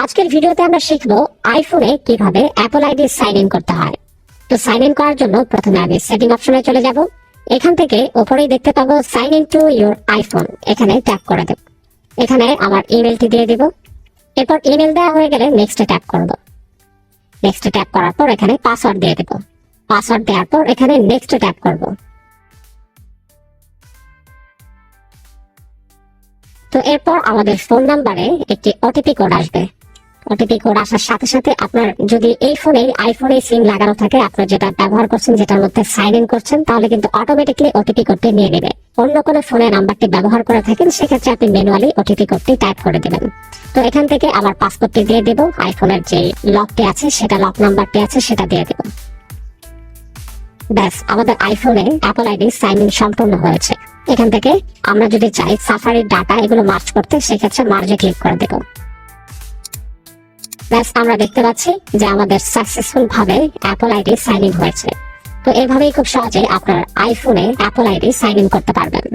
আজকের ভিডিওতে আমরা শিখবো আইফোনে কিভাবে অ্যাপল আইডি সাইন ইন করতে হয়। তো সাইন ইন করার জন্য প্রথমে আমি সেটিং অপশনে চলে যাব। এখান থেকে উপরেই দেখতে পাবো sign in to your iPhone, এখানে ট্যাপ করে দেব। এখানে আমার ইমেলটি দিয়ে দিব। এরপর ইমেল দেওয়া হয়ে গেলে নেক্সটে ট্যাপ করব। নেক্সটে ট্যাপ করার পর এখানে পাসওয়ার্ড দিয়ে দেব। পাসওয়ার্ড দেওয়ার পর এখানে নেক্সটে ট্যাপ করব। তো এরপর আমাদের ফোন নাম্বারে একটি ওটিপি কোড আসবে। ওটিপি কোড আসার সাথে সাথে আপনার যদি এই ফোনে আইফোনে সিম লাগানো থাকে, আপনার যেটা ব্যবহার করছেন, যেটার মধ্যে সাইন ইন করছেন, তাহলে কিন্তু অটোমেটিকলি ওটিপি কোডটি নিয়ে নেবে। অন্য কোনো ফোনে নাম্বারটি ব্যবহার করে থাকেন, সেক্ষেত্রে আপনি ম্যানুয়ালি ওটিপি কোডটি টাইপ করে দেবেন। তো এখান থেকে আমার পাসওয়ার্ডটি দিয়ে দেব, আইফোনের যে লকটি আছে সেটা, লক নাম্বারটি আছে সেটা দিয়ে দেব। ব্যাস, আমাদের আইফোনে অ্যাপল আইডি সাইন ইন সম্পূর্ণ হয়েছে। এখান থেকে আমরা যদি চাই সাফারির ডাটা এগুলো মার্জ করতে, সেক্ষেত্রে মার্জে ক্লিক করে দেব। ব্যাস, আমরা দেখতে পাচ্ছি যে আমাদের সাকসেসফুল ভাবে অ্যাপল আইডি সাইন ইন হয়েছে। তো এভাবেই খুব সহজে আপনার আইফোনে অ্যাপল আইডি সাইন ইন করতে পারবেন।